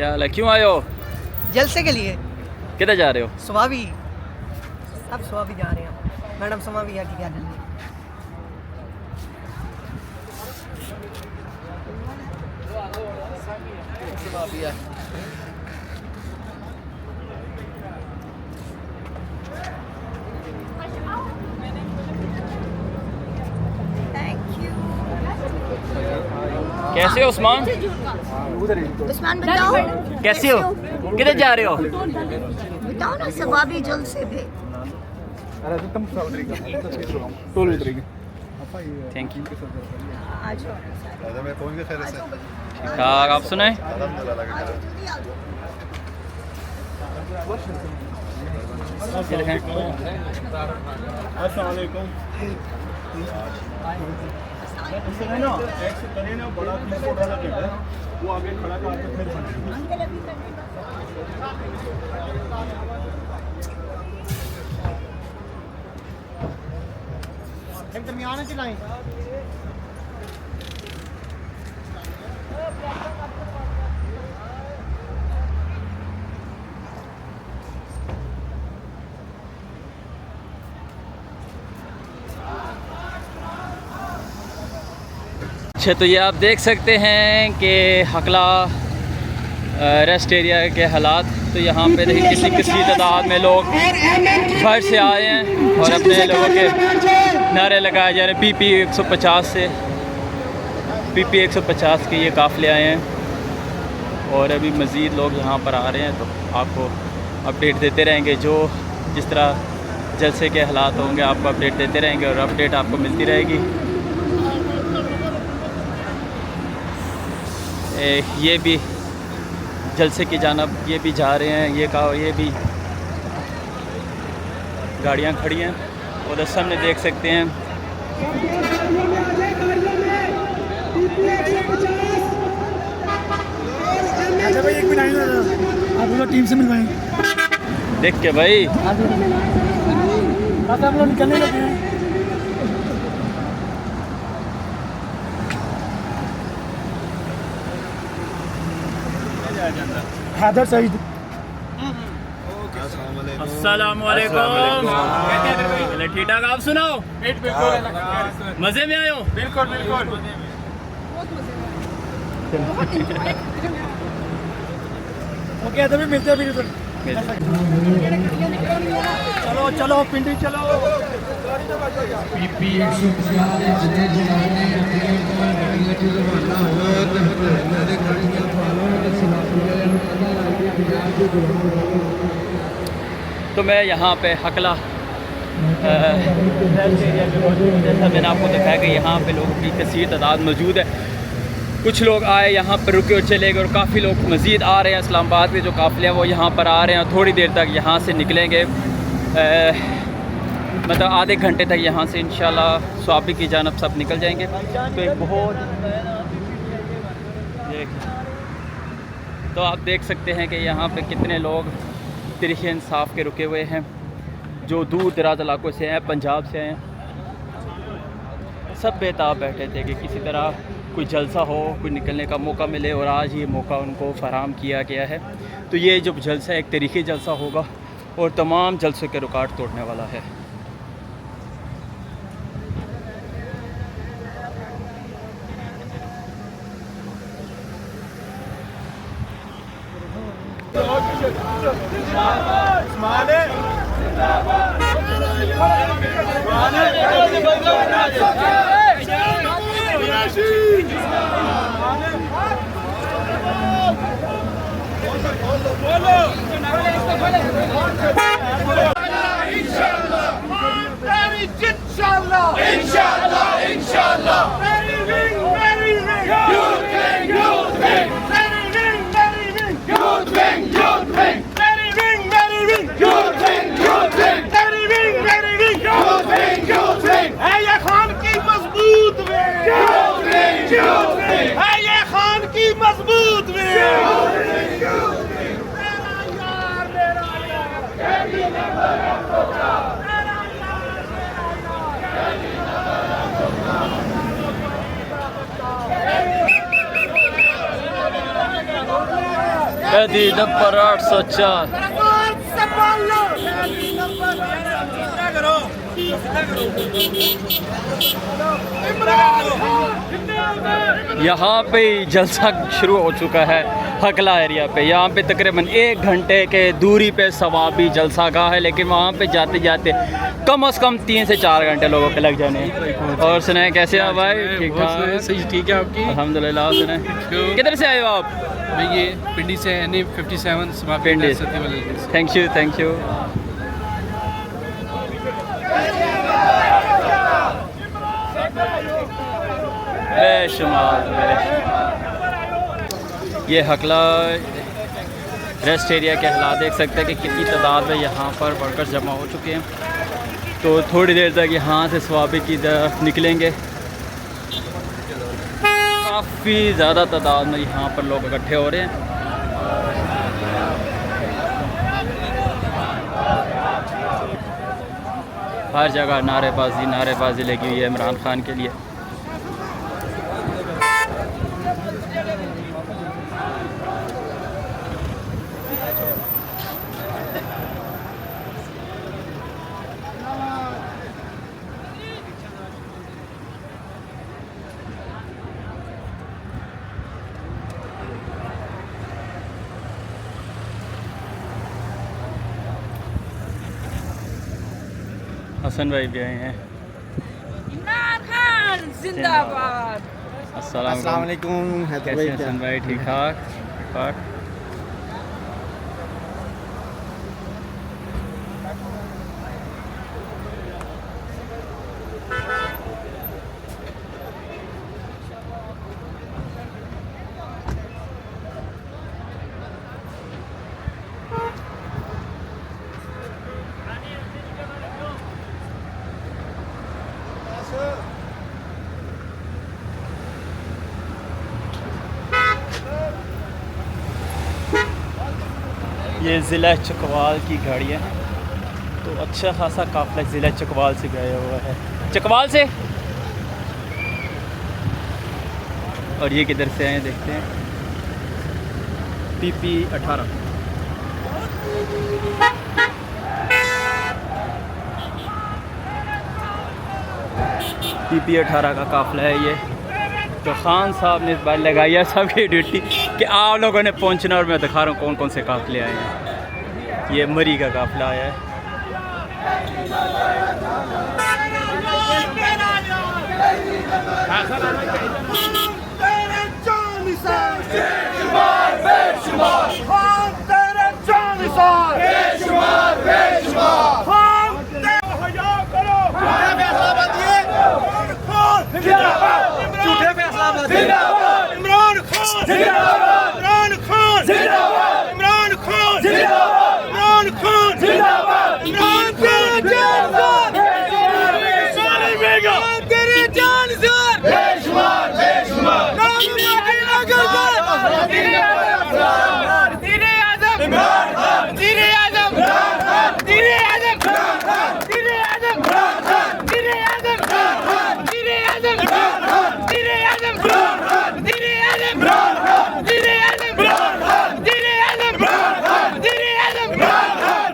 क्या हाल है, क्यों आए हो? जलसे के लिए। किधर जा रहे हो? स्वाभी, सब स्वाभी जा रहे हैं। मैडम स्वाभी है, क्या जल्दी। कैसे हो उस्मान? उस्मान बताओ कैसे हो? किधर जा रहे हो? बताओ ना सवाबी जलसे पे। Thank you. आज ठीक ठाक, आप सुनाए? वो आगे खड़ा करके फिर एक दरमियान चलाएं। अच्छा, तो ये आप देख सकते हैं कि हकला रेस्ट एरिया के हालात। तो यहाँ पे देखिए किसी तादाद में लोग बाहर से आए हैं और अपने लोगों के नारे लगाए जा रहे हैं। PP 150 से PP 150 के ये काफ़िले आए हैं और अभी मज़ीद लोग यहाँ पर आ रहे हैं। तो आपको अपडेट देते रहेंगे, जो जिस तरह जलसे के हालात होंगे आपको अपडेट देते रहेंगे और अपडेट आपको मिलती रहेगी। ये भी जलसे की जानब ये भी जा रहे हैं, ये भी गाड़ियाँ खड़ी हैं और सामने देख सकते हैं। अच्छा भाई, एक मिनट आप लोग टीम से मिलवाएं। देख के भाई आप लोग निकलने लगे हैं। हैदर सईद। अस्सलाम वालेकुम। ठीक ठाक, आप सुनाओ? मज़े में आए हो? बिल्कुल बिल्कुल। ओके, तो भी मिलते हैं फिर। चलो चलो पिंडी चलो। PP 150 जितने जमाने तो मैं यहाँ पे हकला जैसा मैंने आपको दिखाया कि यहाँ पे लोगों की कसीर तादाद मौजूद है। कुछ लोग आए यहाँ पर रुके और चले गए और काफ़ी लोग मज़ीद आ रहे हैं। इस्लामाबाद के जो काफ़िले हैं वो यहाँ पर आ रहे हैं। थोड़ी देर तक यहाँ से निकलेंगे, मतलब आधे घंटे तक यहाँ से इंशाल्लाह स्वाबी की जानब सब निकल जाएंगे। तो एक तो आप देख सकते हैं कि यहाँ पे कितने लोग तहरीक इंसाफ के रुके हुए हैं, जो दूर दराज इलाकों से हैं, पंजाब से हैं। सब बेताब बैठे थे कि किसी तरह कोई जलसा हो, कोई निकलने का मौका मिले और आज ये मौका उनको फराहम किया गया है। तो ये जो जलसा एक तरीक़ी जलसा होगा और तमाम जलसों के रिकॉर्ड तोड़ने वाला है। मजबूत कैदी नंबर 804। यहाँ पे जलसा शुरू हो चुका है हकला एरिया पे। यहाँ पे तकरीबन 1 घंटे के दूरी पे सवाबी जलसा गाह है, लेकिन वहाँ पे जाते जाते कम से कम 3 से 4 घंटे लोगों के लग जाने हैं। और सुनाए कैसे हैं भाई? ठीक ठाक? सही ठीक है आपकी? अल्हम्दुलिल्लाह। सुनाए किधर से आए हो आप? मैं ये पिंडी से NA 57 Pindi. Thank you thank you. बेशुमार ये हकला रेस्ट एरिया के हालात देख सकते हैं कि कितनी तादाद में यहाँ पर वर्कर्स जमा हो चुके हैं। तो थोड़ी देर तक यहाँ से स्वाबी की तरफ निकलेंगे। काफ़ी ज़्यादा तादाद में यहाँ पर लोग इकट्ठे हो रहे हैं। हर जगह नारेबाजी लगी हुई है इमरान खान के लिए। हसन भाई भी आए हैं। इमरान खान जिंदाबाद। अस्सलाम वालेकुम। कैसे हैं हसन भाई? ठीक ठाक। ये ज़िला चकवाल की गाड़ियाँ हैं। तो अच्छा खासा काफ़िला ज़िला चकवाल से गया हुआ है। चकवाल से। और ये किधर से हैं देखते हैं। PP 18। PP 18 का काफ़िला है ये। तो खान साहब ने इस बार लगाई है सबकी ड्यूटी कि आप लोगों ने पहुंचना, और मैं दिखा रहा हूँ कौन कौन से काफ़िले आए हैं। ये मरी का काफ़िला आया है। इमरान खान जिंदाबाद। इमरान खान जिंदाबाद। इमरान खान जिंदाबाद। इमरान खान जिंदाबाद। इमरान खान जिंदाबाद। सारी बेगा तेरी जान सर। बेशुमार नाम मदीना का तेरे आजम इमरान खान। तेरे आजम इमरान खान। तेरे आजम इमरान खान। तेरे आजम इमरान खान। तेरे आजम इमरान खान। तेरे आजम इमरान खान। तेरे आजम इमरान खान। तेरे आजम इमरान खान। तेरे आजम इमरान खान। तेरे आजम इमरान खान। तेरे आजम इमरान खान।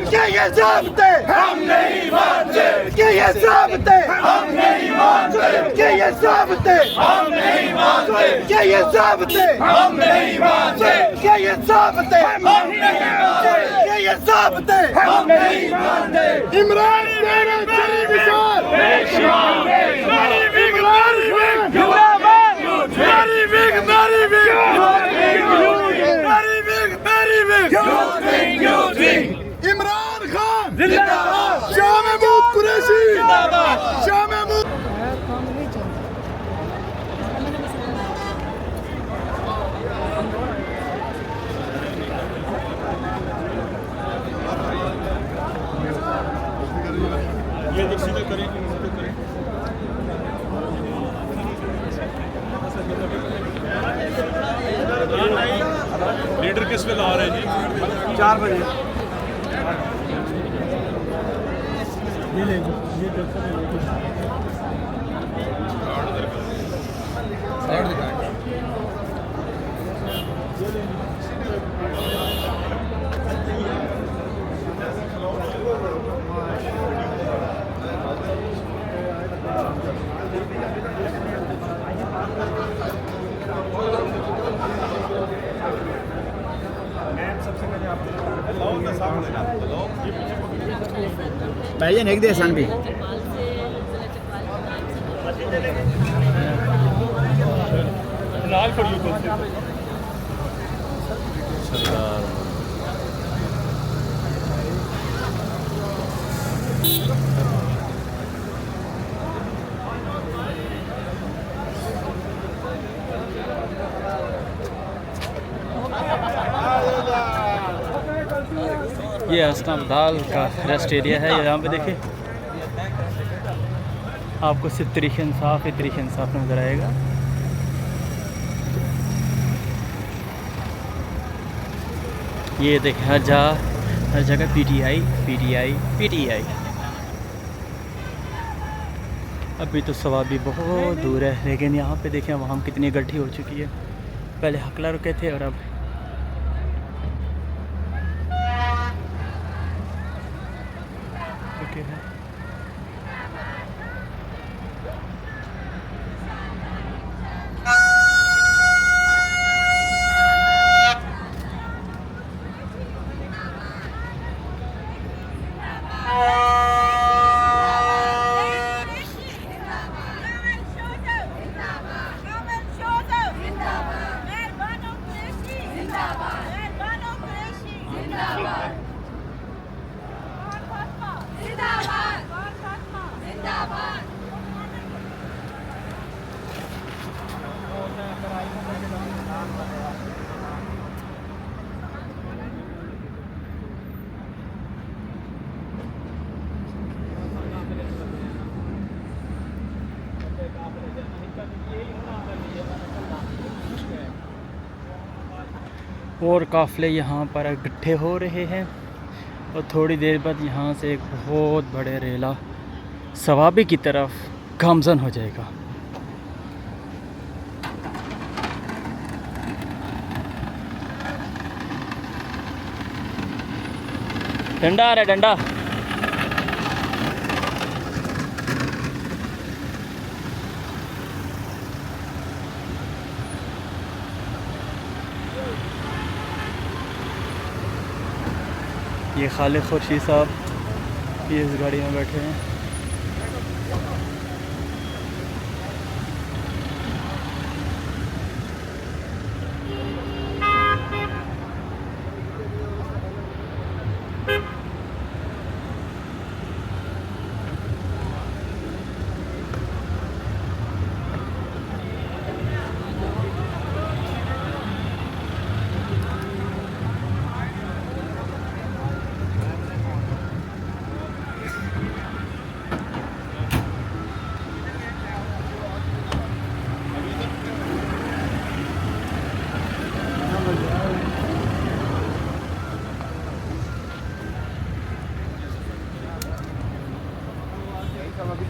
क्या ये ज़ाब्ते हम नहीं मानते। क्या ये ज़ाब्ते हम नहीं मानते। क्या ये ज़ाब्ते हम नहीं मानते। क्या ये ज़ाब्ते हम नहीं मानते। क्या ये ज़ाब्ते हम नहीं मानते। क्या ये ज़ाब्ते हम नहीं मानते। इमरान तेरे तेरी मिसाल बेशुमार मेरी बिग मेरी बिग जिंदाबाद। मेरी बिग मेरी बिग मेरी बिग मेरी बिग इमरान खान जिंदाबाद। शाह महमूद कुरैशी जिंदाबाद। शाह महमूद लीडर किस पे ला रहे हैं जी? 4 बजे ये ले ये भाईजान एक दे सन भी ਨਾਲ ਖੜਿਓ ਕੋਲ ये अस्नाबदाल का रेस्ट एरिया है। यहाँ पे देखिए आपको सिर्फ तरीक़ इंसाफ नज़र आएगा। ये देखें हर जगह पीटीआई। अभी तो सवाबी बहुत दूर है, लेकिन यहाँ पे देखें वहाँ कितनी इकट्ठी हो चुकी है। पहले हकला रुके थे और अब रुके हैं। और काफ़िले यहाँ पर इकट्ठे हो रहे हैं और थोड़ी देर बाद यहाँ से एक बहुत बड़े रेला सवाबी की तरफ गामजन हो जाएगा। डंडा आ रहा है, डंडा। ये खालिद खुर्शीद साहब ये इस गाड़ी में बैठे हैं। अभी